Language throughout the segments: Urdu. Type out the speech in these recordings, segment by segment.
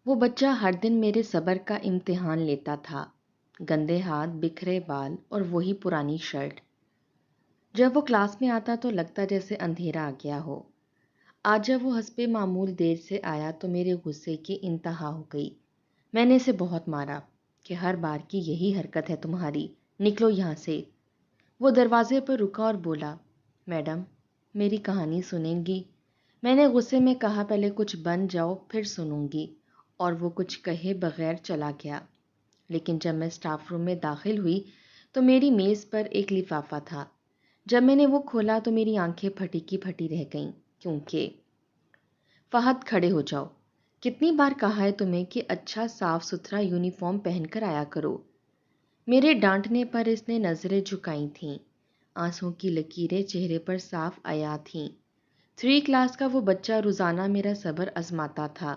وہ بچہ ہر دن میرے صبر کا امتحان لیتا تھا۔ گندے ہاتھ، بکھرے بال اور وہی پرانی شرٹ۔ جب وہ کلاس میں آتا تو لگتا جیسے اندھیرا آ گیا ہو۔ آج جب وہ حسب معمول دیر سے آیا تو میرے غصے کی انتہا ہو گئی۔ میں نے اسے بہت مارا کہ ہر بار کی یہی حرکت ہے تمہاری، نکلو یہاں سے۔ وہ دروازے پر رکا اور بولا، میڈم میری کہانی سنیں گی؟ میں نے غصے میں کہا، پہلے کچھ بن جاؤ پھر سنوں گی، اور وہ کچھ کہے بغیر چلا گیا۔ لیکن جب میں اسٹاف روم میں داخل ہوئی تو میری میز پر ایک لفافہ تھا۔ جب میں نے وہ کھولا تو میری آنکھیں پھٹی کی پھٹی رہ گئیں، کیونکہ فہد کھڑے ہو جاؤ، کتنی بار کہا ہے تمہیں کہ اچھا صاف ستھرا یونیفارم پہن کر آیا کرو۔ میرے ڈانٹنے پر اس نے نظریں جھکائی تھیں، آنسوں کی لکیریں چہرے پر صاف عیاں تھیں۔ 3 کلاس کا وہ بچہ روزانہ میرا صبر آزماتا تھا۔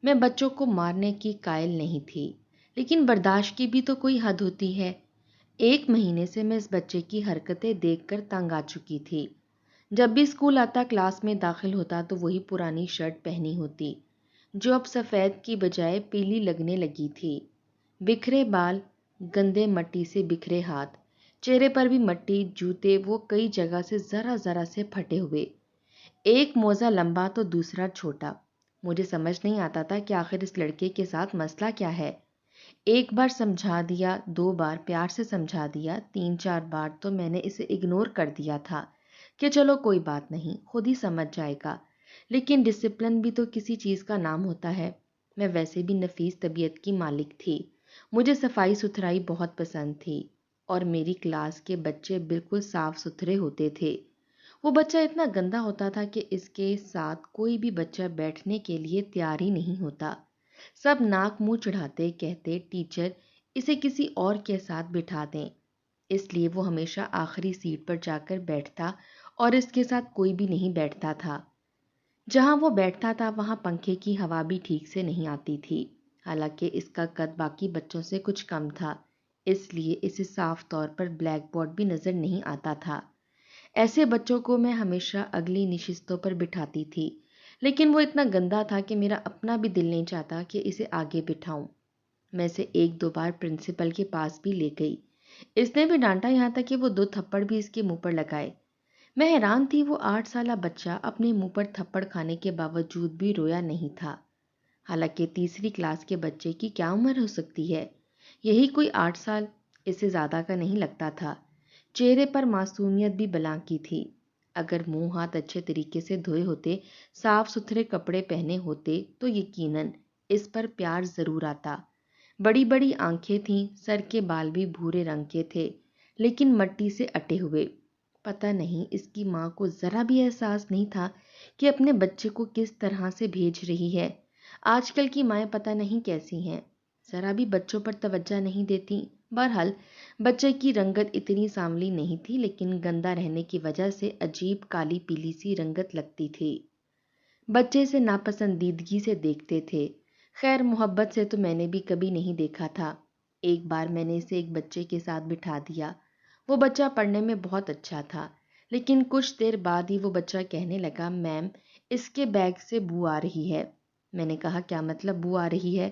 میں بچوں کو مارنے کی قائل نہیں تھی، لیکن برداشت کی بھی تو کوئی حد ہوتی ہے۔ 1 مہینے سے میں اس بچے کی حرکتیں دیکھ کر تنگ آ چکی تھی۔ جب بھی اسکول آتا، کلاس میں داخل ہوتا تو وہی پرانی شرٹ پہنی ہوتی، جو اب سفید کی بجائے پیلی لگنے لگی تھی۔ بکھرے بال، گندے مٹی سے بکھرے ہاتھ، چہرے پر بھی مٹی، جوتے وہ کئی جگہ سے ذرا ذرا سے پھٹے ہوئے، ایک موزہ لمبا تو دوسرا چھوٹا۔ مجھے سمجھ نہیں آتا تھا کہ آخر اس لڑکے کے ساتھ مسئلہ کیا ہے۔ 1 بار سمجھا دیا، 2 بار پیار سے سمجھا دیا، 3-4 بار تو میں نے اسے اگنور کر دیا تھا کہ چلو کوئی بات نہیں، خود ہی سمجھ جائے گا۔ لیکن ڈسپلن بھی تو کسی چیز کا نام ہوتا ہے۔ میں ویسے بھی نفیس طبیعت کی مالک تھی، مجھے صفائی ستھرائی بہت پسند تھی، اور میری کلاس کے بچے بالکل صاف ستھرے ہوتے تھے۔ وہ بچہ اتنا گندا ہوتا تھا کہ اس کے ساتھ کوئی بھی بچہ بیٹھنے کے لیے تیار ہی نہیں ہوتا۔ سب ناک منہ چڑھاتے، کہتے ٹیچر اسے کسی اور کے ساتھ بٹھا دیں۔ اس لیے وہ ہمیشہ آخری سیٹ پر جا کر بیٹھتا اور اس کے ساتھ کوئی بھی نہیں بیٹھتا تھا۔ جہاں وہ بیٹھتا تھا وہاں پنکھے کی ہوا بھی ٹھیک سے نہیں آتی تھی، حالانکہ اس کا قد باقی بچوں سے کچھ کم تھا، اس لیے اسے صاف طور پر بلیک بورڈ بھی نظر نہیں آتا تھا۔ ایسے بچوں کو میں ہمیشہ اگلی نشستوں پر بٹھاتی تھی، لیکن وہ اتنا گندا تھا کہ میرا اپنا بھی دل نہیں چاہتا کہ اسے آگے بٹھاؤں۔ میں اسے 1-2 بار پرنسپل کے پاس بھی لے گئی، اس نے بھی ڈانٹا، یہاں تک کہ وہ 2 تھپڑ بھی اس کے منہ پر لگائے۔ میں حیران تھی، وہ 8 سالہ بچہ اپنے منہ پر تھپڑ کھانے کے باوجود بھی رویا نہیں تھا، حالانکہ تیسری کلاس کے بچے کی کیا عمر ہو سکتی ہے؟ یہی کوئی 8 سال، اس سے زیادہ کا نہیں لگتا تھا۔ چہرے پر معصومیت بھی بلاں کی تھی۔ اگر منہ ہاتھ اچھے طریقے سے دھوئے ہوتے، صاف ستھرے کپڑے پہنے ہوتے تو یقیناً اس پر پیار ضرور آتا۔ بڑی بڑی آنکھیں تھیں، سر کے بال بھی بھورے رنگ کے تھے، لیکن مٹی سے اٹے ہوئے۔ پتہ نہیں اس کی ماں کو ذرا بھی احساس نہیں تھا کہ اپنے بچے کو کس طرح سے بھیج رہی ہے۔ آج کل کی مائیں پتہ نہیں کیسی ہیں، ذرا بھی بچوں پر توجہ نہیں دیتی۔ بہرحال بچے کی رنگت اتنی سانولی نہیں تھی، لیکن گندا رہنے کی وجہ سے عجیب کالی پیلی سی رنگت لگتی تھی۔ بچے سے ناپسندیدگی سے دیکھتے تھے، خیر محبت سے تو میں نے بھی کبھی نہیں دیکھا تھا۔ ایک بار میں نے اسے ایک بچے کے ساتھ بٹھا دیا۔ وہ بچہ پڑھنے میں بہت اچھا تھا، لیکن کچھ دیر بعد ہی وہ بچہ کہنے لگا، میم اس کے بیگ سے بو آ رہی ہے۔ میں نے کہا، کیا مطلب بو آ رہی ہے؟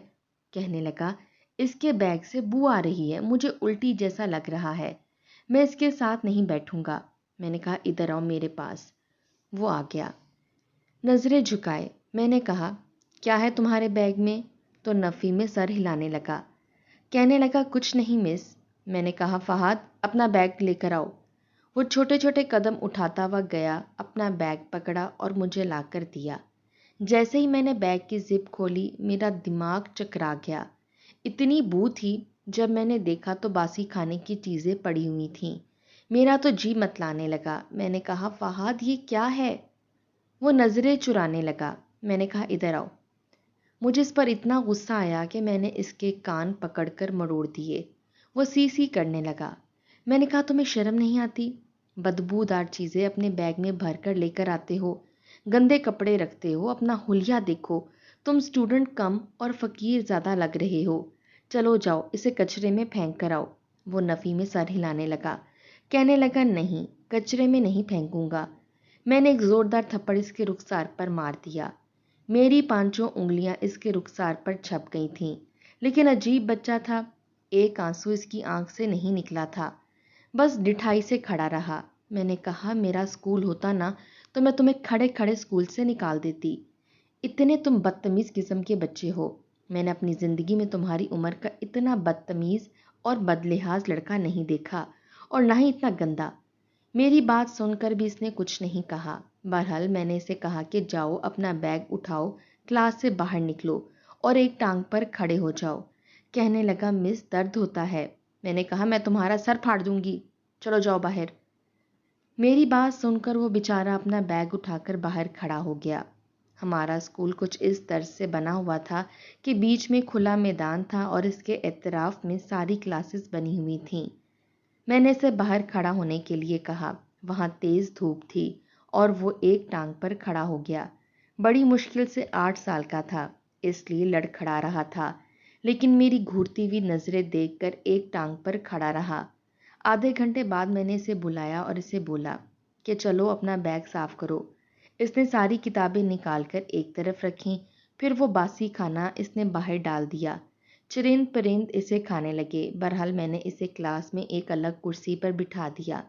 کہنے لگا، اس کے بیگ سے بو آ رہی ہے، مجھے الٹی جیسا لگ رہا ہے، میں اس کے ساتھ نہیں بیٹھوں گا۔ میں نے کہا، ادھر آؤ میرے پاس۔ وہ آ گیا، نظریں جھکائے۔ میں نے کہا، کیا ہے تمہارے بیگ میں؟ تو نفی میں سر ہلانے لگا، کہنے لگا، کچھ نہیں مس۔ میں نے کہا، فہد اپنا بیگ لے کر آؤ۔ وہ چھوٹے چھوٹے قدم اٹھاتا ہوا گیا، اپنا بیگ پکڑا اور مجھے لا کر دیا۔ جیسے ہی میں نے بیگ کی زپ کھولی، میرا دماغ چکرا گیا۔ اتنی بو تھی، جب میں نے دیکھا تو باسی کھانے کی چیزیں پڑی ہوئی تھیں۔ میرا تو جی متلانے لگا۔ میں نے کہا، فہد یہ کیا ہے؟ وہ نظریں چرانے لگا۔ میں نے کہا، ادھر آؤ۔ مجھے اس پر اتنا غصہ آیا کہ میں نے اس کے کان پکڑ کر مروڑ دیے۔ وہ سی سی کرنے لگا۔ میں نے کہا، تمہیں شرم نہیں آتی؟ بدبودار چیزیں اپنے بیگ میں بھر کر لے کر آتے ہو، گندے کپڑے رکھتے ہو، اپنا حلیہ دیکھو، تم اسٹوڈنٹ کم اور فقیر زیادہ لگ رہے ہو، چلو جاؤ اسے کچرے میں پھینک کر آؤ۔ وہ نفی میں سر ہلانے لگا، کہنے لگا، نہیں کچرے میں نہیں پھینکوں گا۔ میں نے ایک زوردار تھپڑ اس کے رخسار پر مار دیا۔ میری پانچوں انگلیاں اس کے رخسار پر چھپ گئی تھیں، لیکن عجیب بچہ تھا، ایک آنسو اس کی آنکھ سے نہیں نکلا تھا، بس ڈٹھائی سے کھڑا رہا۔ میں نے کہا میرا اسکول ہوتا نا تو میں تمہیں کھڑے کھڑے اسکول سے نکال دیتی، اتنے تم بدتمیز قسم کے بچے ہو۔ میں نے اپنی زندگی میں تمہاری عمر کا اتنا بدتمیز اور بدلحاظ لڑکا نہیں دیکھا، اور نہ ہی اتنا گندا۔ میری بات سن کر بھی اس نے کچھ نہیں کہا۔ بہرحال میں نے اسے کہا کہ جاؤ اپنا بیگ اٹھاؤ، کلاس سے باہر نکلو اور ایک ٹانگ پر کھڑے ہو جاؤ۔ کہنے لگا مس درد ہوتا ہے۔ میں نے کہا میں تمہارا سر پھاڑ دوں گی، چلو جاؤ باہر۔ میری بات سن کر وہ بیچارہ اپنا بیگ اٹھا کر باہر کھڑا ہو گیا۔ ہمارا اسکول کچھ اس طرز سے بنا ہوا تھا کہ بیچ میں کھلا میدان تھا اور اس کے اطراف میں ساری کلاسز بنی ہوئی تھیں۔ میں نے اسے باہر کھڑا ہونے کے لیے کہا، وہاں تیز دھوپ تھی اور وہ ایک ٹانگ پر کھڑا ہو گیا۔ بڑی مشکل سے 8 سال کا تھا، اس لیے لڑکھڑا رہا تھا، لیکن میری گھورتی ہوئی نظریں دیکھ کر ایک ٹانگ پر کھڑا رہا۔ آدھے گھنٹے بعد میں نے اسے بلایا اور اسے بولا کہ چلو اپنا بیگ صاف کرو۔ اس نے ساری کتابیں نکال کر ایک طرف رکھیں، پھر وہ باسی کھانا اس نے باہر ڈال دیا۔ چرند پرند اسے کھانے لگے۔ بہرحال میں نے اسے کلاس میں ایک الگ کرسی پر بٹھا دیا۔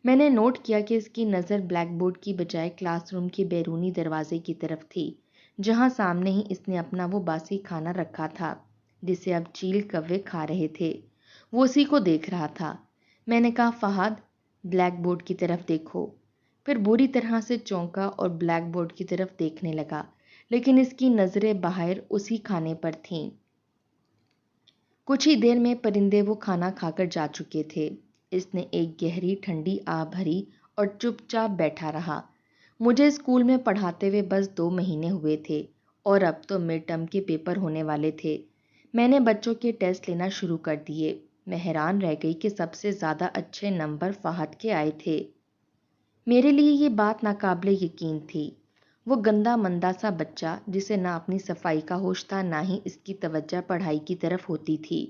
میں نے نوٹ کیا کہ اس کی نظر بلیک بورڈ کی بجائے کلاس روم کے بیرونی دروازے کی طرف تھی، جہاں سامنے ہی اس نے اپنا وہ باسی کھانا رکھا تھا جسے اب چیل کوے کھا رہے تھے۔ وہ اسی کو دیکھ رہا تھا۔ میں نے کہا فہد بلیک بورڈ کی طرف دیکھو۔ پھر بری طرح سے چونکا اور بلیک بورڈ کی طرف دیکھنے لگا، لیکن اس کی نظریں باہر اسی کھانے پر تھیں۔ کچھ ہی دیر میں پرندے وہ کھانا کھا کر جا چکے تھے۔ اس نے ایک گہری ٹھنڈی آہ بھری اور چپ چاپ بیٹھا رہا۔ مجھے اسکول میں پڑھاتے ہوئے بس 2 مہینے ہوئے تھے اور اب تو مڈ ٹرم کے پیپر ہونے والے تھے۔ میں نے بچوں کے ٹیسٹ لینا شروع کر دیے۔ میں حیران رہ گئی کہ سب سے زیادہ اچھے نمبر فہد کے آئے تھے۔ میرے لیے یہ بات ناقابل یقین تھی۔ وہ گندا مندا سا بچہ جسے نہ اپنی صفائی کا ہوش تھا نہ ہی اس کی توجہ پڑھائی کی طرف ہوتی تھی،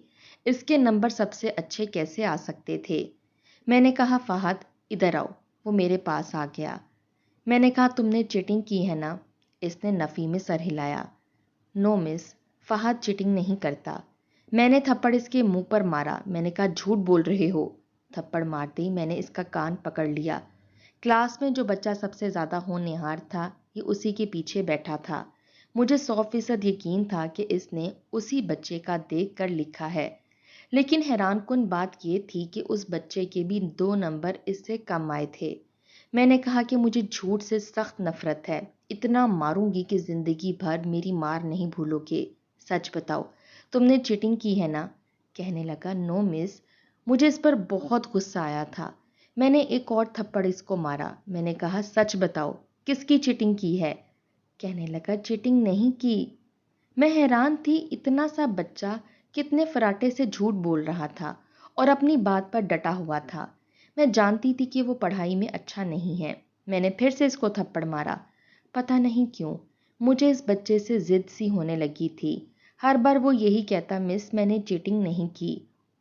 اس کے نمبر سب سے اچھے کیسے آ سکتے تھے؟ میں نے کہا فہد ادھر آؤ۔ وہ میرے پاس آ گیا۔ میں نے کہا تم نے چیٹنگ کی ہے نا؟ اس نے نفی میں سر ہلایا۔ نو مس، فہد چیٹنگ نہیں کرتا۔ میں نے تھپڑ اس کے منہ پر مارا۔ میں نے کہا جھوٹ بول رہے ہو۔ تھپڑ مارتے ہی میں نے اس کا کان پکڑ لیا۔ کلاس میں جو بچہ سب سے زیادہ ہونہار تھا یہ اسی کے پیچھے بیٹھا تھا۔ مجھے 100% یقین تھا کہ اس نے اسی بچے کا دیکھ کر لکھا ہے، لیکن حیران کن بات یہ تھی کہ اس بچے کے بھی 2 نمبر اس سے کم آئے تھے۔ میں نے کہا کہ مجھے جھوٹ سے سخت نفرت ہے، اتنا ماروں گی کہ زندگی بھر میری مار نہیں بھولو گے۔ سچ بتاؤ تم نے چیٹنگ کی ہے نا؟ کہنے لگا نو مس۔ مجھے اس پر بہت غصہ آیا تھا۔ میں نے ایک اور تھپڑ اس کو مارا۔ میں نے کہا سچ بتاؤ کس کی چیٹنگ کی ہے؟ کہنے لگا چیٹنگ نہیں کی۔ میں حیران تھی، اتنا سا بچہ کتنے فراٹے سے جھوٹ بول رہا تھا اور اپنی بات پر ڈٹا ہوا تھا۔ میں جانتی تھی کہ وہ پڑھائی میں اچھا نہیں ہے۔ میں نے پھر سے اس کو تھپڑ مارا۔ پتہ نہیں کیوں مجھے اس بچے سے ضد سی ہونے لگی تھی۔ ہر بار وہ یہی کہتا مس میں نے چیٹنگ نہیں کی،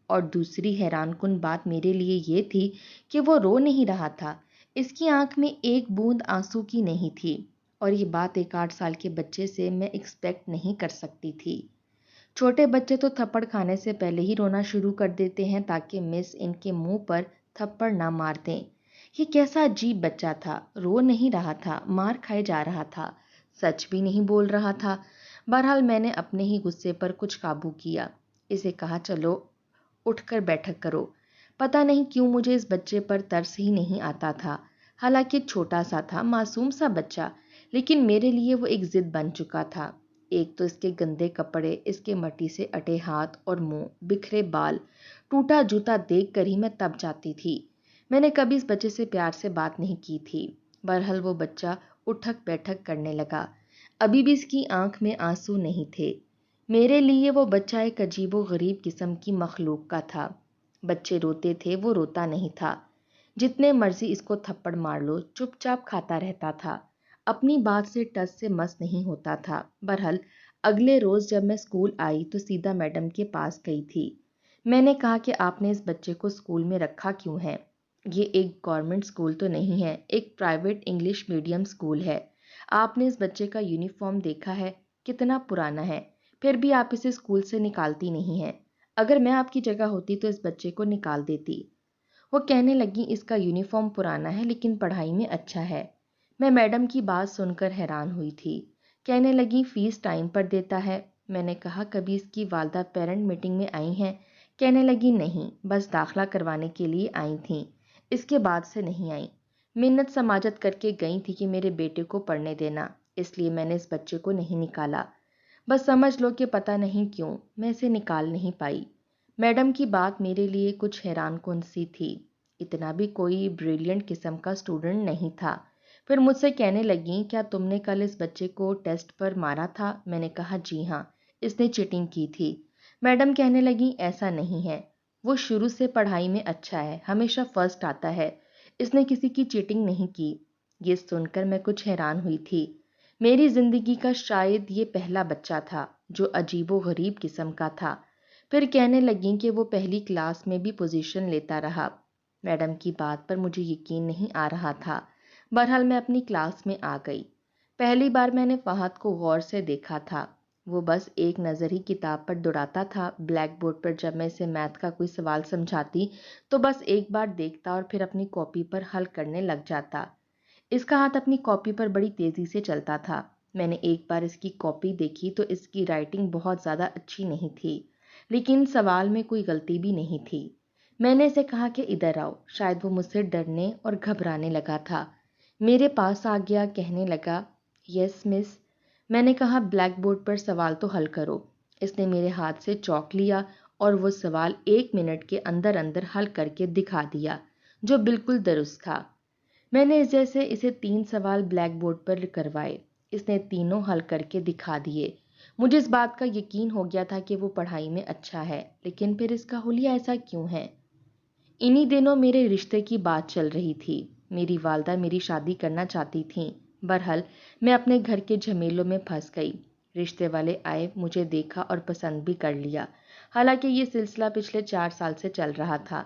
اور دوسری حیران کن بات میرے لیے یہ تھی کہ وہ رو نہیں رہا تھا، اس کی آنکھ میں ایک بوند آنسو کی نہیں تھی، اور یہ بات ایک 8 سال کے بچے سے میں ایکسپیکٹ نہیں کر سکتی تھی۔ چھوٹے بچے تو تھپڑ کھانے سے پہلے ہی رونا شروع کر دیتے ہیں تاکہ مس ان کے منہ پر تھپڑ نہ مار دیں۔ یہ کیسا عجیب بچہ تھا، رو نہیں رہا تھا، مار کھائے جا رہا تھا، سچ بھی نہیں بول رہا تھا۔ بہرحال میں نے اپنے ہی غصے پر کچھ قابو کیا۔ اسے کہا چلو اٹھ کر بیٹھک کرو۔ پتہ نہیں کیوں مجھے اس بچے پر ترس ہی نہیں آتا تھا، حالانکہ چھوٹا سا تھا، معصوم سا بچہ، لیکن میرے لیے وہ ایک ضد بن چکا تھا۔ ایک تو اس کے گندے کپڑے، اس کے مٹی سے اٹے ہاتھ اور منہ، بکھرے بال، ٹوٹا جوتا دیکھ کر ہی میں تب جاتی تھی۔ میں نے کبھی اس بچے سے پیار سے بات نہیں کی تھی۔ بہرحال وہ بچہ اٹھک بیٹھک کرنے لگا۔ ابھی بھی اس کی آنکھ میں آنسو نہیں تھے۔ میرے لیے وہ بچہ ایک عجیب و غریب قسم کی مخلوق کا تھا۔ بچے روتے تھے، وہ روتا نہیں تھا۔ جتنے مرضی اس کو تھپڑ مار لو چپ چاپ کھاتا رہتا تھا، اپنی بات سے ٹس سے مس نہیں ہوتا تھا۔ بہرحال اگلے روز جب میں اسکول آئی تو سیدھا میڈم کے پاس گئی تھی۔ میں نے کہا کہ آپ نے اس بچے کو اسکول میں رکھا کیوں ہے؟ یہ ایک گورنمنٹ اسکول تو نہیں ہے، ایک پرائیویٹ انگلش میڈیم اسکول ہے۔ آپ نے اس بچے کا یونیفارم دیکھا ہے؟ کتنا پرانا ہے، پھر بھی آپ اسے اسکول سے نکالتی نہیں ہیں۔ اگر میں آپ کی جگہ ہوتی تو اس بچے کو نکال دیتی۔ وہ کہنے لگی اس کا یونیفارم پرانا ہے لیکن پڑھائی میں اچھا ہے۔ میں میڈم کی بات سن کر حیران ہوئی تھی۔ کہنے لگی فیس ٹائم پر دیتا ہے۔ میں نے کہا کبھی اس کی والدہ پیرنٹ میٹنگ میں آئی ہیں؟ کہنے لگی نہیں، بس داخلہ کروانے کے لیے آئی تھیں، اس کے بعد سے نہیں آئیں۔ منت سماجت کر کے گئی تھی کہ میرے بیٹے کو پڑھنے دینا، اس لیے میں نے اس بچے کو نہیں نکالا۔ بس سمجھ لو کہ پتہ نہیں کیوں میں اسے نکال نہیں پائی۔ میڈم کی بات میرے لیے کچھ حیران کن سی تھی، اتنا بھی کوئی بریلینٹ قسم کا اسٹوڈنٹ نہیں تھا۔ پھر مجھ سے کہنے لگیں کیا تم نے کل اس بچے کو ٹیسٹ پر مارا تھا؟ میں نے کہا جی ہاں، اس نے چیٹنگ کی تھی۔ میڈم کہنے لگیں ایسا نہیں ہے، وہ شروع سے پڑھائی میں اچھا ہے، ہمیشہ فرسٹ آتا ہے، اس نے کسی کی چیٹنگ نہیں کی۔ یہ سن کر میں کچھ حیران ہوئی تھی۔ میری زندگی کا شاید یہ پہلا بچہ تھا جو عجیب و غریب قسم کا تھا۔ پھر کہنے لگیں کہ وہ پہلی کلاس میں بھی پوزیشن لیتا رہا۔ میڈم کی بات پر مجھے یقین نہیں آ رہا تھا۔ بہرحال میں اپنی کلاس میں آ گئی۔ پہلی بار میں نے فہد کو غور سے دیکھا تھا۔ وہ بس ایک نظر ہی کتاب پر دوڑاتا تھا۔ بلیک بورڈ پر جب میں اسے میتھ کا کوئی سوال سمجھاتی تو بس ایک بار دیکھتا اور پھر اپنی کاپی پر حل کرنے لگ جاتا۔ اس کا ہاتھ اپنی کاپی پر بڑی تیزی سے چلتا تھا۔ میں نے ایک بار اس کی کاپی دیکھی تو اس کی رائٹنگ بہت زیادہ اچھی نہیں تھی، لیکن سوال میں کوئی غلطی بھی نہیں تھی۔ میں نے اسے کہا کہ ادھر آؤ، شاید وہ مجھ سے ڈرنے اور گھبرانے لگا تھا۔ میرے پاس آ گیا، کہنے لگا یس مس۔ میں نے کہا بلیک بورڈ پر سوال تو حل کرو۔ اس نے میرے ہاتھ سے چاک لیا اور وہ سوال 1 منٹ کے اندر اندر حل کر کے دکھا دیا، جو بالکل درست تھا۔ میں نے اس جیسے اسے 3 سوال بلیک بورڈ پر کروائے، اس نے تینوں حل کر کے دکھا دیے۔ مجھے اس بات کا یقین ہو گیا تھا کہ وہ پڑھائی میں اچھا ہے، لیکن پھر اس کا حلیہ ایسا کیوں ہے؟ انہی دنوں میرے رشتے کی بات چل رہی تھی۔ میری والدہ میری شادی کرنا چاہتی تھیں۔ بہرحال میں اپنے گھر کے جھمیلوں میں پھنس گئی۔ رشتے والے آئے، مجھے دیکھا اور پسند بھی کر لیا۔ حالانکہ یہ سلسلہ پچھلے 4 سال سے چل رہا تھا،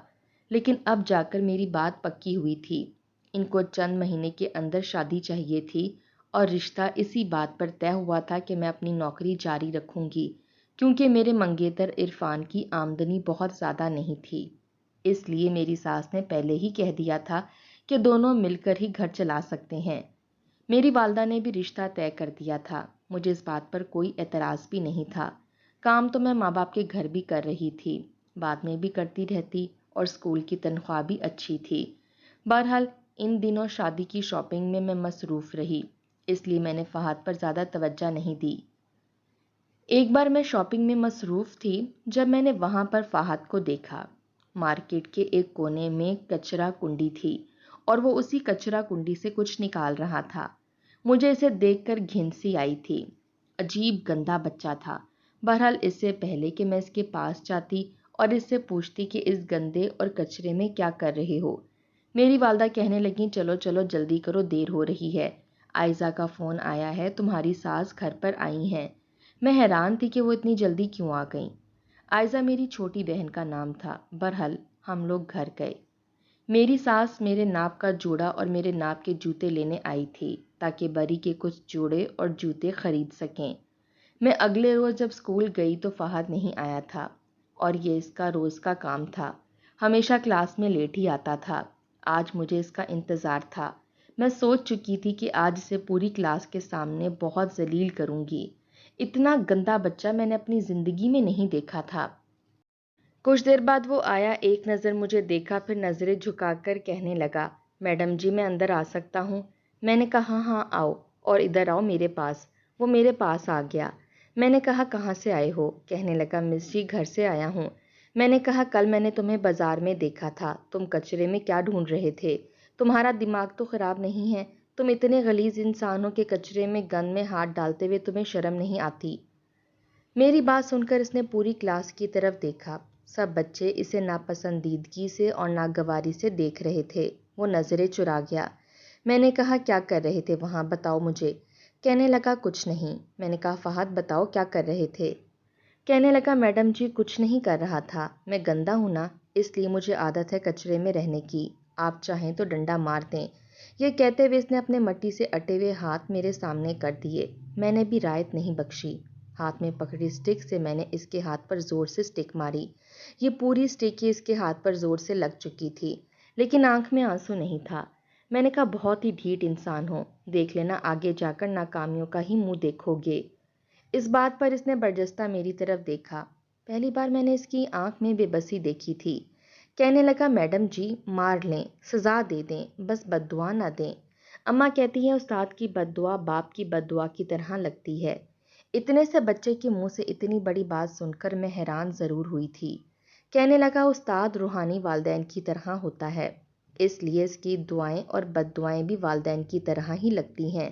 لیکن اب جا کر میری بات پکی ہوئی تھی۔ ان کو چند مہینے کے اندر شادی چاہیے تھی اور رشتہ اسی بات پر طے ہوا تھا کہ میں اپنی نوکری جاری رکھوں گی، کیونکہ میرے منگیتر عرفان کی آمدنی بہت زیادہ نہیں تھی۔ اس لیے میری ساس نے پہلے ہی کہہ دیا تھا کہ دونوں مل کر ہی گھر چلا سکتے ہیں۔ میری والدہ نے بھی رشتہ طے کر دیا تھا۔ مجھے اس بات پر کوئی اعتراض بھی نہیں تھا۔ کام تو میں ماں باپ کے گھر بھی کر رہی تھی، بعد میں بھی کرتی رہتی، اور اسکول کی تنخواہ بھی اچھی تھی۔ بہرحال ان دنوں شادی کی شاپنگ میں مصروف رہی، اس لیے میں نے فہد پر زیادہ توجہ نہیں دی۔ ایک بار میں شاپنگ میں مصروف تھی جب میں نے وہاں پر فہد کو دیکھا۔ مارکیٹ کے ایک کونے میں کچرا کنڈی تھی اور وہ اسی کچرا کنڈی سے کچھ نکال رہا تھا۔ مجھے اسے دیکھ کر گھن سی آئی تھی۔ عجیب گندا بچہ تھا۔ بہرحال اس سے پہلے کہ میں اس کے پاس جاتی اور اس سے پوچھتی کہ اس گندے اور کچرے میں کیا کر رہے ہو، میری والدہ کہنے لگیں چلو چلو جلدی کرو، دیر ہو رہی ہے، عائزہ کا فون آیا ہے، تمہاری ساس گھر پر آئی ہیں۔ میں حیران تھی کہ وہ اتنی جلدی کیوں آ گئیں۔ عائزہ میری چھوٹی بہن کا نام تھا۔ بہرحال ہم لوگ گھر گئے۔ میری ساس میرے ناپ کا جوڑا اور میرے ناپ کے جوتے لینے آئی تھی تاکہ بری کے کچھ جوڑے اور جوتے خرید سکیں۔ میں اگلے روز جب اسکول گئی تو فہد نہیں آیا تھا، اور یہ اس کا روز کا کام تھا، ہمیشہ کلاس میں لیٹ ہی آتا تھا۔ آج مجھے اس کا انتظار تھا۔ میں سوچ چکی تھی کہ آج اسے پوری کلاس کے سامنے بہت ذلیل کروں گی۔ اتنا گندا بچہ میں نے اپنی زندگی میں نہیں دیکھا تھا۔ کچھ دیر بعد وہ آیا، ایک نظر مجھے دیکھا، پھر نظریں جھکا کر کہنے لگا میڈم جی میں اندر آ سکتا ہوں؟ میں نے کہا ہاں آؤ، اور ادھر آؤ میرے پاس۔ وہ میرے پاس آ گیا۔ میں نے کہا کہاں سے آئے ہو؟ کہنے لگا مس جی گھر سے آیا ہوں۔ میں نے کہا کل میں نے تمہیں بازار میں دیکھا تھا، تم کچرے میں کیا ڈھونڈ رہے تھے؟ تمہارا دماغ تو خراب نہیں ہے؟ تم اتنے غلیظ انسانوں کے کچرے میں گند میں ہاتھ ڈالتے ہوئے تمہیں شرم نہیں آتی؟ میری بات سن کر اس نے پوری کلاس کی طرف دیکھا۔ سب بچے اسے ناپسندیدگی سے اور ناگواری سے دیکھ رہے تھے۔ وہ نظریں چرا گیا۔ میں نے کہا کیا کر رہے تھے وہاں، بتاؤ مجھے۔ کہنے لگا کچھ نہیں۔ میں نے کہا فہد بتاؤ کیا کر رہے تھے؟ کہنے لگا میڈم جی کچھ نہیں کر رہا تھا، میں گندا ہوں نا، اس لیے مجھے عادت ہے کچرے میں رہنے کی، آپ چاہیں تو ڈنڈا مار دیں۔ یہ کہتے ہوئے اس نے اپنے مٹی سے اٹے ہوئے ہاتھ میرے سامنے کر دیے۔ میں نے بھی رعایت نہیں بخشی۔ ہاتھ میں پکڑی اسٹک سے میں نے اس کے ہاتھ پر زور سے اسٹک ماری۔ یہ پوری اسٹک ہی اس کے ہاتھ پر زور سے لگ چکی تھی، لیکن آنکھ میں آنسو نہیں تھا۔ میں نے کہا بہت ہی ڈھیٹ انسان ہو، دیکھ لینا آگے جا کر ناکامیوں کا ہی منہ دیکھو گے۔ اس بات پر اس نے برجستہ میری طرف دیکھا۔ پہلی بار میں نے اس کی آنکھ میں بے بسی دیکھی تھی۔ کہنے لگا میڈم جی مار لیں، سزا دے دیں، بس بد دعا نہ دیں۔ اماں کہتی ہے استاد کی بد دعا باپ کی بد دعا کی طرح لگتی ہے۔ اتنے سے بچے کے منہ سے اتنی بڑی بات سن کر میں حیران ضرور ہوئی تھی۔ کہنے لگا استاد روحانی والدین کی طرح ہوتا ہے، اس لیے اس کی دعائیں اور بد دعائیں بھی والدین کی طرح ہی لگتی ہیں۔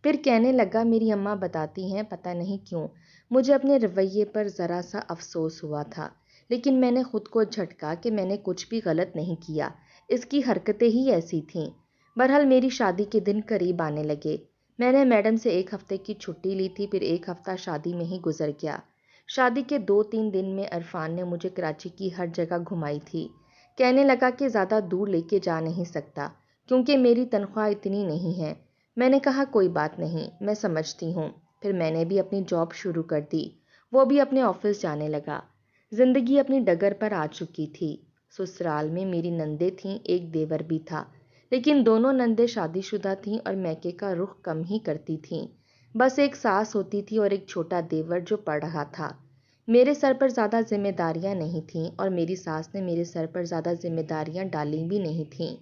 پھر کہنے لگا میری اماں بتاتی ہیں پتہ نہیں کیوں مجھے اپنے رویے پر ذرا سا افسوس ہوا تھا، لیکن میں نے خود کو جھٹکا کہ میں نے کچھ بھی غلط نہیں کیا، اس کی حرکتیں ہی ایسی تھیں۔ بہرحال میری شادی کے دن قریب آنے لگے۔ میں نے میڈم سے 1 ہفتے کی چھٹی لی تھی، پھر 1 ہفتہ شادی میں ہی گزر گیا۔ شادی کے 2-3 دن میں عرفان نے مجھے کراچی کی ہر جگہ گھمائی تھی۔ کہنے لگا کہ زیادہ دور لے کے جا نہیں سکتا کیونکہ میری تنخواہ اتنی نہیں ہے۔ میں نے کہا کوئی بات نہیں، میں سمجھتی ہوں۔ پھر میں نے بھی اپنی جاب شروع کر دی، وہ بھی اپنے آفس جانے لگا۔ زندگی اپنی ڈگر پر آ چکی تھی۔ سسرال میں میری نندیں تھیں، ایک دیور بھی تھا، لیکن دونوں نندیں شادی شدہ تھیں اور میکے کا رخ کم ہی کرتی تھیں۔ بس ایک ساس ہوتی تھی اور ایک چھوٹا دیور جو پڑھ رہا تھا۔ میرے سر پر زیادہ ذمہ داریاں نہیں تھیں اور میری ساس نے میرے سر پر زیادہ ذمہ داریاں ڈالی بھی نہیں تھیں،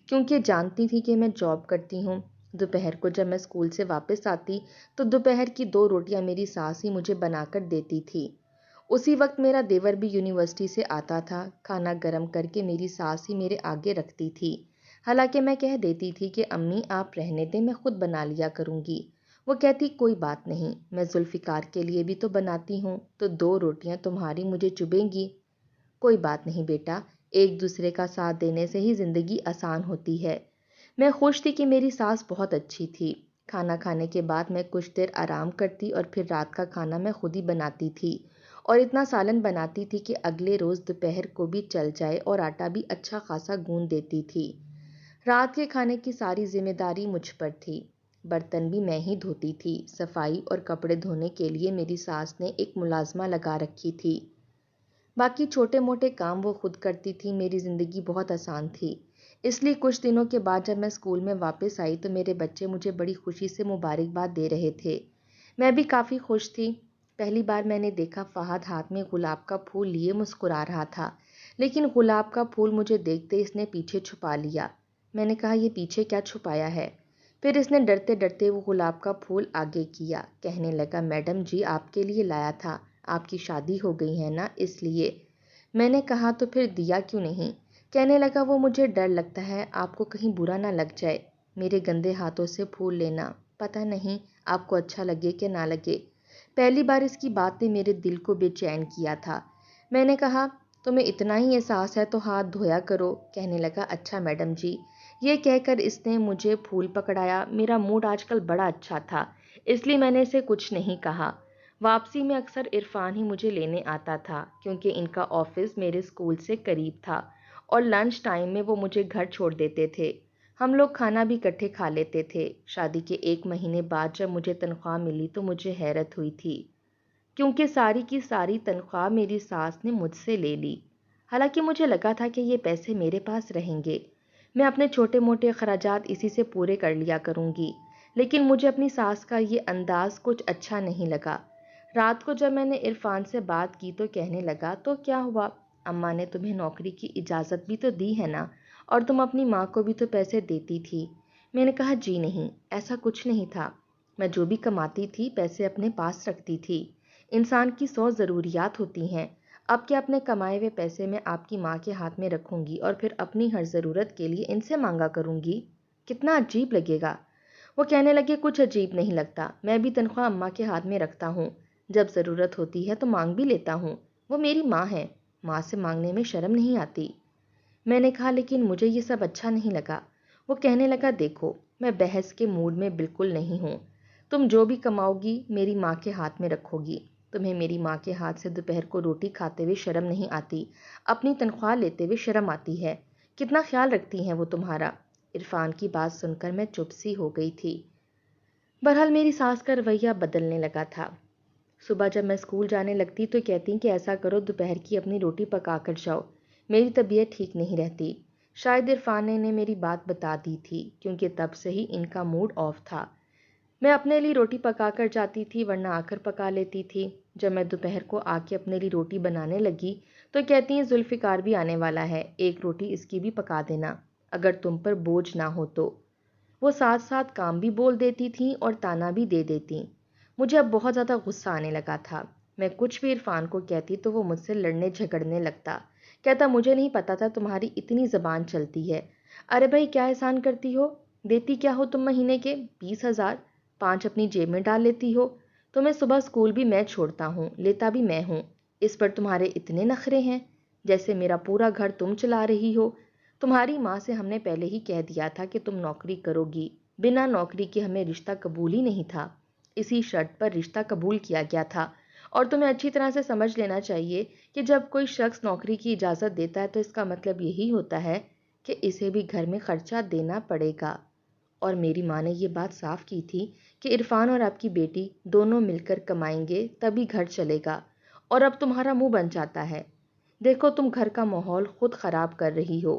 کیونکہ جانتی تھی کہ میں جاب کرتی ہوں۔ دوپہر کو جب میں اسکول سے واپس آتی تو دوپہر کی 2 روٹیاں میری ساس ہی مجھے بنا کر دیتی تھی۔ اسی وقت میرا دیور بھی یونیورسٹی سے آتا تھا، کھانا گرم کر کے میری ساس ہی میرے آگے رکھتی تھی۔ حالانکہ میں کہہ دیتی تھی کہ امی آپ رہنے دیں، میں خود بنا لیا کروں گی۔ وہ کہتی کوئی بات نہیں، میں ذوالفقار کے لیے بھی تو بناتی ہوں، تو 2 روٹیاں تمہاری مجھے چبھیں گی۔ کوئی بات نہیں بیٹا، ایک دوسرے کا ساتھ دینے سے ہی زندگی آسان ہوتی ہے۔ میں خوش تھی کہ میری ساس بہت اچھی تھی۔ کھانا کھانے کے بعد میں کچھ دیر آرام کرتی اور پھر رات کا کھانا میں خود ہی بناتی تھی، اور اتنا سالن بناتی تھی کہ اگلے روز دوپہر کو بھی چل جائے، اور آٹا بھی اچھا خاصا گوندھ دیتی تھی۔ رات کے کھانے کی ساری ذمہ داری مجھ پر تھی۔ برتن بھی میں ہی دھوتی تھی۔ صفائی اور کپڑے دھونے کے لیے میری ساس نے ایک ملازمہ لگا رکھی تھی۔ باقی چھوٹے موٹے کام وہ خود کرتی تھی۔ میری زندگی بہت آسان تھی۔ اس لیے کچھ دنوں کے بعد جب میں اسکول میں واپس آئی تو میرے بچے مجھے بڑی خوشی سے مبارکباد دے رہے تھے۔ میں بھی کافی خوش تھی۔ پہلی بار میں نے دیکھا فہد ہاتھ میں گلاب کا پھول لیے مسکرا رہا تھا، لیکن گلاب کا پھول مجھے دیکھتے اس نے پیچھے چھپا لیا۔ میں نے کہا یہ پیچھے کیا چھپایا ہے؟ پھر اس نے ڈرتے ڈرتے وہ گلاب کا پھول آگے کیا۔ کہنے لگا میڈم جی آپ کے لیے لایا تھا، آپ کی شادی ہو گئی ہے نا اس لیے۔ میں نے کہا تو پھر دیا کیوں نہیں؟ کہنے لگا وہ مجھے ڈر لگتا ہے آپ کو کہیں برا نہ لگ جائے، میرے گندے ہاتھوں سے پھول لینا، پتہ نہیں آپ کو اچھا لگے کہ نہ لگے۔ پہلی بار اس کی بات نے میرے دل کو بے چین کیا تھا۔ میں نے کہا تمہیں اتنا ہی احساس ہے تو ہاتھ دھویا کرو۔ کہنے لگا اچھا میڈم جی۔ یہ کہہ کر اس نے مجھے پھول پکڑایا۔ میرا موڈ آج کل بڑا اچھا تھا، اس لیے میں نے اسے کچھ نہیں کہا۔ واپسی میں اکثر عرفان ہی مجھے لینے آتا تھا، کیونکہ ان کا آفس میرے اسکول سے قریب تھا اور لنچ ٹائم میں وہ مجھے گھر چھوڑ دیتے تھے۔ ہم لوگ کھانا بھی اکٹھے کھا لیتے تھے۔ شادی کے 1 مہینے بعد جب مجھے تنخواہ ملی تو مجھے حیرت ہوئی تھی، کیونکہ ساری کی ساری تنخواہ میری ساس نے مجھ سے لے لی۔ حالانکہ مجھے لگا تھا کہ یہ پیسے میرے پاس رہیں گے، میں اپنے چھوٹے موٹے اخراجات اسی سے پورے کر لیا کروں گی، لیکن مجھے اپنی ساس کا یہ انداز کچھ اچھا نہیں لگا۔ رات کو جب میں نے عرفان سے بات کی تو کہنے لگا تو کیا ہوا، اماں نے تمہیں نوکری کی اجازت بھی تو دی ہے نا، اور تم اپنی ماں کو بھی تو پیسے دیتی تھی۔ میں نے کہا جی نہیں، ایسا کچھ نہیں تھا، میں جو بھی کماتی تھی پیسے اپنے پاس رکھتی تھی۔ انسان کی 100 ضروریات ہوتی ہیں، اب کیا اپنے کمائے ہوئے پیسے میں آپ کی ماں کے ہاتھ میں رکھوں گی اور پھر اپنی ہر ضرورت کے لیے ان سے مانگا کروں گی؟ کتنا عجیب لگے گا۔ وہ کہنے لگے کچھ عجیب نہیں لگتا، میں بھی تنخواہ اماں کے ہاتھ میں رکھتا ہوں، جب ضرورت ہوتی ہے تو مانگ بھی لیتا ہوں، وہ میری ماں ہے، ماں سے مانگنے میں شرم نہیں آتی۔ میں نے کہا لیکن مجھے یہ سب اچھا نہیں لگا۔ وہ کہنے لگا دیکھو میں بحث کے موڈ میں بالکل نہیں ہوں، تم جو بھی کماؤ گی میری ماں کے ہاتھ میں رکھو گی، تمہیں میری ماں کے ہاتھ سے دوپہر کو روٹی کھاتے ہوئے شرم نہیں آتی، اپنی تنخواہ لیتے ہوئے شرم آتی ہے، کتنا خیال رکھتی ہیں وہ تمہارا۔ عرفان کی بات سن کر میں چپ سی ہو گئی تھی۔ بہرحال میری ساس کا رویہ بدلنے لگا تھا۔ صبح جب میں اسکول جانے لگتی تو کہتی کہ ایسا کرو دوپہر کی اپنی روٹی پکا کر جاؤ، میری طبیعت ٹھیک نہیں رہتی۔ شاید عرفان نے میری بات بتا دی تھی کیونکہ تب سے ہی ان کا موڈ آف تھا۔ میں اپنے لیے روٹی پکا کر جاتی تھی ورنہ آ کر پکا لیتی تھی۔ جب میں دوپہر کو آ کے اپنے لیے روٹی بنانے لگی تو کہتی ہیں ذوالفقار بھی آنے والا ہے، ایک روٹی اس کی بھی پکا دینا اگر تم پر بوجھ نہ ہو تو۔ وہ ساتھ ساتھ کام بھی بول دیتی تھیں اور تانا بھی دے دیتی۔ مجھے اب بہت زیادہ غصہ آنے لگا تھا۔ میں کچھ بھی عرفان کو کہتی تو وہ مجھ سے لڑنے جھگڑنے لگتا۔ کہتا مجھے نہیں پتا تھا تمہاری اتنی زبان چلتی ہے۔ ارے بھائی کیا احسان کرتی ہو؟ دیتی کیا ہو تم مہینے کے 20,000؟ 5 اپنی جیب میں ڈال لیتی ہو۔ تمہیں صبح اسکول بھی میں چھوڑتا ہوں، لیتا بھی میں ہوں، اس پر تمہارے اتنے نخرے ہیں جیسے میرا پورا گھر تم چلا رہی ہو۔ تمہاری ماں سے ہم نے پہلے ہی کہہ دیا تھا کہ تم نوکری کرو گی، بنا نوکری کے ہمیں رشتہ قبول ہی نہیں تھا، اسی شرط پر رشتہ قبول کیا گیا تھا۔ اور تمہیں اچھی طرح سے سمجھ لینا چاہیے کہ جب کوئی شخص نوکری کی اجازت دیتا ہے تو اس کا مطلب یہی ہوتا ہے کہ اسے بھی گھر میں خرچہ دینا پڑے گا۔ اور میری ماں نے یہ بات صاف کی تھی کہ عرفان اور آپ کی بیٹی دونوں مل کر کمائیں گے تبھی گھر چلے گا، اور اب تمہارا منہ بن جاتا ہے۔ دیکھو تم گھر کا ماحول خود خراب کر رہی ہو۔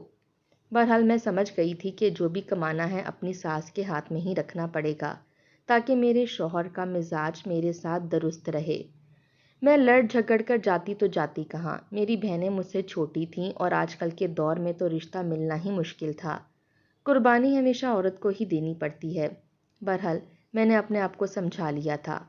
بہرحال میں سمجھ گئی تھی کہ جو بھی کمانا ہے اپنی ساس کے ہاتھ میں ہی رکھنا پڑے گا تاکہ میرے شوہر کا مزاج میرے ساتھ درست رہے۔ میں لڑ جھگڑ کر جاتی تو جاتی کہاں، میری بہنیں مجھ سے چھوٹی تھیں اور آج کل کے دور میں تو رشتہ ملنا ہی مشکل تھا۔ قربانی ہمیشہ عورت کو ہی دینی پڑتی ہے۔ بہرحال میں نے اپنے آپ کو سمجھا لیا تھا۔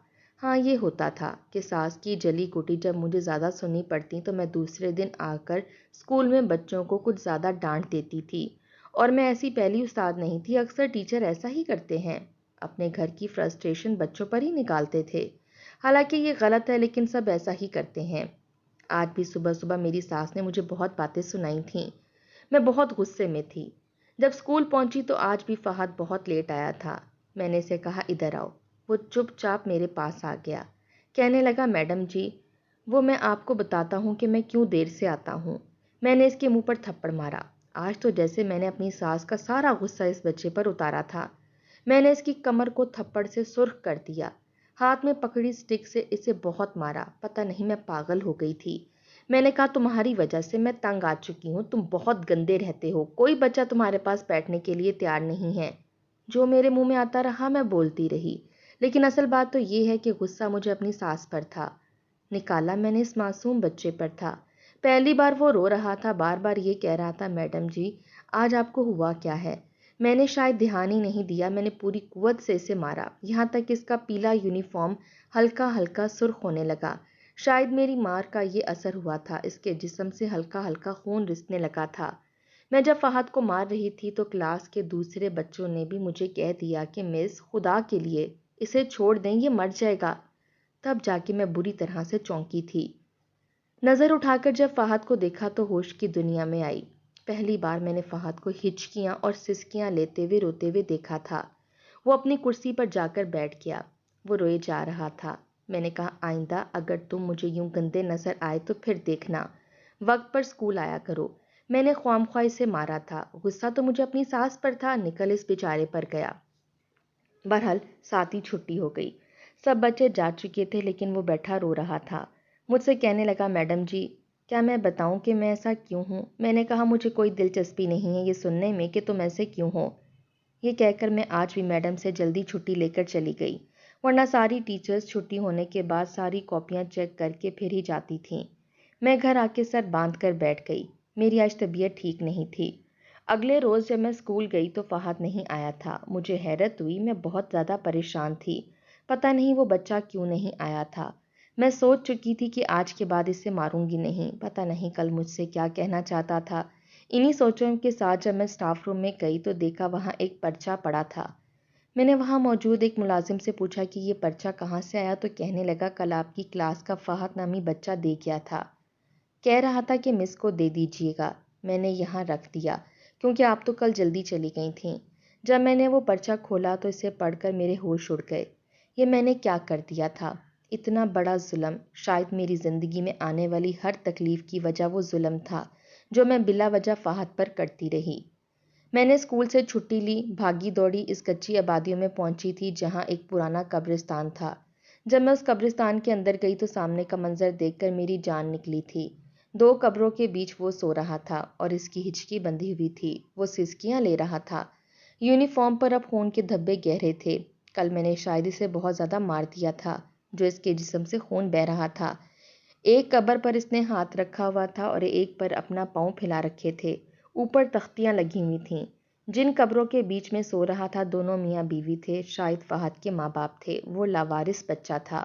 ہاں یہ ہوتا تھا کہ ساس کی جلی کوٹی جب مجھے زیادہ سننی پڑتی تو میں دوسرے دن آ کر اسکول میں بچوں کو کچھ زیادہ ڈانٹ دیتی تھی، اور میں ایسی پہلی استاد نہیں تھی، اکثر ٹیچر ایسا ہی کرتے ہیں، اپنے گھر کی فرسٹریشن بچوں پر ہی نکالتے تھے۔ حالانکہ یہ غلط ہے لیکن سب ایسا ہی کرتے ہیں۔ آج بھی صبح صبح میری ساس نے مجھے بہت باتیں سنائی تھیں۔ میں بہت غصے میں تھی۔ جب اسکول پہنچی تو آج بھی فہد بہت لیٹ آیا تھا۔ میں نے اسے کہا ادھر آؤ، وہ چپ چاپ میرے پاس آ گیا۔ کہنے لگا میڈم جی وہ میں آپ کو بتاتا ہوں کہ میں کیوں دیر سے آتا ہوں۔ میں نے اس کے منہ پر تھپڑ مارا۔ آج تو جیسے میں نے اپنی ساس کا سارا غصہ اس بچے پر اتارا تھا۔ میں نے اس کی کمر کو تھپڑ سے سرخ کر دیا، ہاتھ میں پکڑی سٹک سے اسے بہت مارا۔ پتہ نہیں میں پاگل ہو گئی تھی۔ میں نے کہا تمہاری وجہ سے میں تنگ آ چکی ہوں، تم بہت گندے رہتے ہو، کوئی بچہ تمہارے پاس بیٹھنے کے لیے تیار نہیں ہے۔ جو میرے منہ میں آتا رہا میں بولتی رہی، لیکن اصل بات تو یہ ہے کہ غصہ مجھے اپنی ساس پر تھا۔ نکالا میں نے اس معصوم بچے پر تھا۔ پہلی بار وہ رو رہا تھا، بار بار یہ کہہ رہا تھا میڈم جی آج آپ کو ہوا کیا ہے؟ میں نے شاید دھیان ہی نہیں دیا، میں نے پوری قوت سے اسے مارا، یہاں تک اس کا پیلا یونیفارم ہلکا ہلکا سرخ ہونے لگا۔ شاید میری مار کا یہ اثر ہوا تھا، اس کے جسم سے ہلکا ہلکا خون رسنے لگا تھا۔ میں جب فہد کو مار رہی تھی تو کلاس کے دوسرے بچوں نے بھی مجھے کہہ دیا کہ مس خدا کے لیے اسے چھوڑ دیں، یہ مر جائے گا۔ تب جا کے میں بری طرح سے چونکی تھی۔ نظر اٹھا کر جب فہد کو دیکھا تو ہوش کی دنیا میں آئی۔ پہلی بار میں نے فہد کو ہچکیاں اور سسکیاں لیتے ہوئے روتے ہوئے دیکھا تھا۔ وہ اپنی کرسی پر جا کر بیٹھ گیا، وہ روئے جا رہا تھا۔ میں نے کہا آئندہ اگر تم مجھے یوں گندے نظر آئے تو پھر دیکھنا، وقت پر اسکول آیا کرو۔ میں نے خواہ مخواہ اسے مارا تھا، غصہ تو مجھے اپنی ساس پر تھا، نکل اس بیچارے پر گیا۔ بہرحال ساتھ ہی چھٹی ہو گئی۔ سب بچے جا چکے تھے لیکن وہ بیٹھا رو رہا تھا۔ مجھ سے کہنے لگا میڈم جی کیا میں بتاؤں کہ میں ایسا کیوں ہوں؟ میں نے کہا مجھے کوئی دلچسپی نہیں ہے یہ سننے میں کہ تم ایسے کیوں ہو۔ یہ کہہ کر میں آج بھی میڈم سے جلدی چھٹی لے کر چلی گئی، ورنہ ساری ٹیچرز چھٹی ہونے کے بعد ساری کاپیاں چیک کر کے پھر ہی جاتی تھیں۔ میں گھر آ کے سر باندھ کر بیٹھ گئی، میری آج طبیعت ٹھیک نہیں تھی۔ اگلے روز جب میں اسکول گئی تو فہد نہیں آیا تھا۔ مجھے حیرت ہوئی، میں بہت زیادہ پریشان تھی، پتہ نہیں وہ بچہ کیوں نہیں آیا تھا۔ میں سوچ چکی تھی کہ آج کے بعد اسے ماروں گی نہیں، پتہ نہیں کل مجھ سے کیا کہنا چاہتا تھا۔ انہی سوچوں کے ساتھ جب میں اسٹاف روم میں گئی تو دیکھا وہاں ایک پرچہ پڑا تھا۔ میں نے وہاں موجود ایک ملازم سے پوچھا کہ یہ پرچہ کہاں سے آیا تو کہنے لگا کل آپ کی کلاس کا فہد نامی بچہ دے گیا تھا، کہہ رہا تھا کہ مس کو دے دیجیے گا۔ میں نے یہاں رکھ دیا کیونکہ آپ تو کل جلدی چلی گئی تھیں۔ جب میں نے وہ پرچہ کھولا تو اسے پڑھ کر میرے ہوش اڑ گئے۔ یہ میں نے کیا کر دیا تھا؟ اتنا بڑا ظلم! شاید میری زندگی میں آنے والی ہر تکلیف کی وجہ وہ ظلم تھا جو میں بلا وجہ فہد پر کرتی رہی۔ میں نے اسکول سے چھٹی لی، بھاگی دوڑی اس کچی آبادیوں میں پہنچی تھی جہاں ایک پرانا قبرستان تھا۔ جب میں اس قبرستان کے اندر گئی تو سامنے کا منظر دیکھ کر میری جان نکلی تھی۔ 2 قبروں کے بیچ وہ سو رہا تھا اور اس کی ہچکی بندھی ہوئی تھی، وہ سسکیاں لے رہا تھا۔ یونیفارم پر اب خون کے دھبے گہرے تھے۔ کل میں نے شاید اسے بہت زیادہ مار دیا تھا جو اس کے جسم سے خون بہہ رہا تھا۔ ایک قبر پر اس نے ہاتھ رکھا ہوا تھا اور ایک پر اپنا پاؤں پھیلا رکھے تھے۔ اوپر تختیاں لگی ہوئی تھیں۔ جن قبروں کے بیچ میں سو رہا تھا دونوں میاں بیوی تھے، شاید فہد کے ماں باپ تھے۔ وہ لاوارث بچہ تھا۔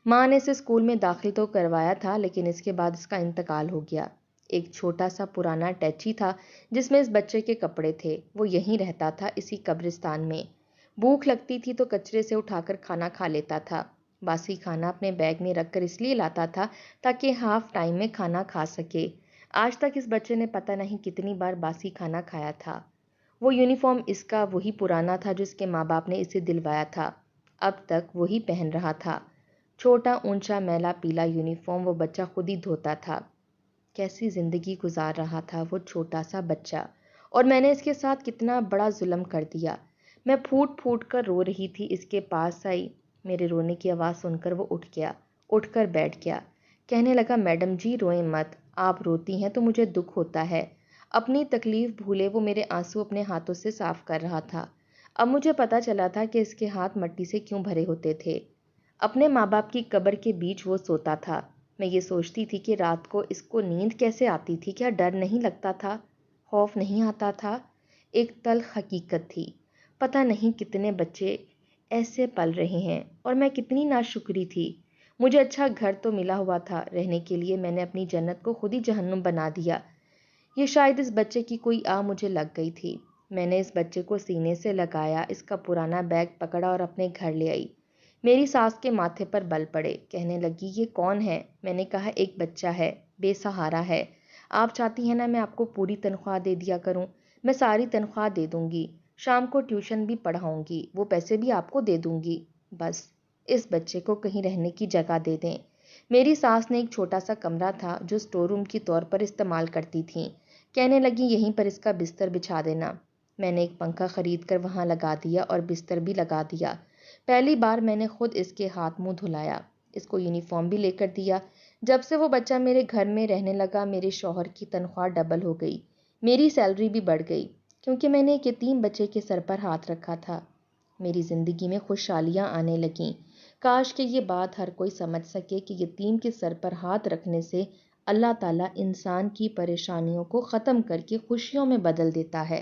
ماں نے اسے اسکول میں داخل تو کروایا تھا لیکن اس کے بعد اس کا انتقال ہو گیا۔ ایک چھوٹا سا پرانا ٹیچی تھا جس میں اس بچے کے کپڑے تھے، وہ یہیں رہتا تھا اسی قبرستان میں۔ بھوک لگتی تھی تو کچرے سے اٹھا کر کھانا کھا لیتا تھا۔ باسی کھانا اپنے بیگ میں رکھ کر اس لیے لاتا تھا تاکہ ہاف ٹائم میں کھانا کھا سکے۔ آج تک اس بچے نے پتہ نہیں کتنی بار باسی کھانا کھایا تھا۔ وہ یونیفارم اس کا وہی پرانا تھا جو اس کے ماں باپ نے اسے دلوایا تھا، اب تک وہی پہن رہا تھا۔ چھوٹا اونچا میلا پیلا یونیفارم وہ بچہ خود ہی دھوتا تھا۔ کیسی زندگی گزار رہا تھا وہ چھوٹا سا بچہ، اور میں نے اس کے ساتھ کتنا بڑا ظلم کر دیا۔ میں پھوٹ پھوٹ کر رو رہی تھی، اس کے پاس آئی۔ میرے رونے کی آواز سن کر وہ اٹھ کر بیٹھ گیا۔ کہنے لگا، میڈم جی روئیں مت، آپ روتی ہیں تو مجھے دکھ ہوتا ہے۔ اپنی تکلیف بھولے وہ میرے آنسو اپنے ہاتھوں سے صاف کر رہا تھا۔ اب مجھے پتا چلا تھا کہ اس کے ہاتھ مٹی سے کیوں بھرے ہوتے تھے۔ اپنے ماں باپ کی قبر کے بیچ وہ سوتا تھا۔ میں یہ سوچتی تھی کہ رات کو اس کو نیند کیسے آتی تھی، کیا ڈر نہیں لگتا تھا، خوف نہیں آتا تھا؟ ایک تلخ حقیقت تھی۔ پتہ نہیں کتنے بچے ایسے پل رہے ہیں اور میں کتنی ناشکری تھی۔ مجھے اچھا گھر تو ملا ہوا تھا رہنے کے لیے، میں نے اپنی جنت کو خود ہی جہنم بنا دیا۔ یہ شاید اس بچے کی کوئی مجھے لگ گئی تھی۔ میں نے اس بچے کو سینے سے لگایا، اس کا پرانا بیگ پکڑا اور اپنے گھر لے آئی۔ میری ساس کے ماتھے پر بل پڑے، کہنے لگی، یہ کون ہے؟ میں نے کہا، ایک بچہ ہے، بے سہارا ہے۔ آپ چاہتی ہیں نا میں آپ کو پوری تنخواہ دے دیا کروں؟ میں ساری تنخواہ دے دوں گی، شام کو ٹیوشن بھی پڑھاؤں گی، وہ پیسے بھی آپ کو دے دوں گی، بس اس بچے کو کہیں رہنے کی جگہ دے دیں۔ میری ساس نے ایک چھوٹا سا کمرہ تھا جو اسٹور روم کی طور پر استعمال کرتی تھیں، کہنے لگی یہیں پر اس کا بستر بچھا دینا۔ میں نے ایک پنکھا خرید کر وہاں لگا دیا اور بستر بھی لگا دیا۔ پہلی بار میں نے خود اس کے ہاتھ منہ دھلایا، اس کو یونیفارم بھی لے کر دیا۔ جب سے وہ بچہ میرے گھر میں رہنے لگا میرے شوہر کی تنخواہ ڈبل ہو گئی، میری سیلری بھی بڑھ گئی، کیونکہ میں نے ایک یتیم بچے کے سر پر ہاتھ رکھا تھا۔ میری زندگی میں خوشحالیاں آنے لگیں۔ کاش کہ یہ بات ہر کوئی سمجھ سکے کہ یتیم کے سر پر ہاتھ رکھنے سے اللہ تعالیٰ انسان کی پریشانیوں کو ختم کر کے خوشیوں میں بدل دیتا ہے۔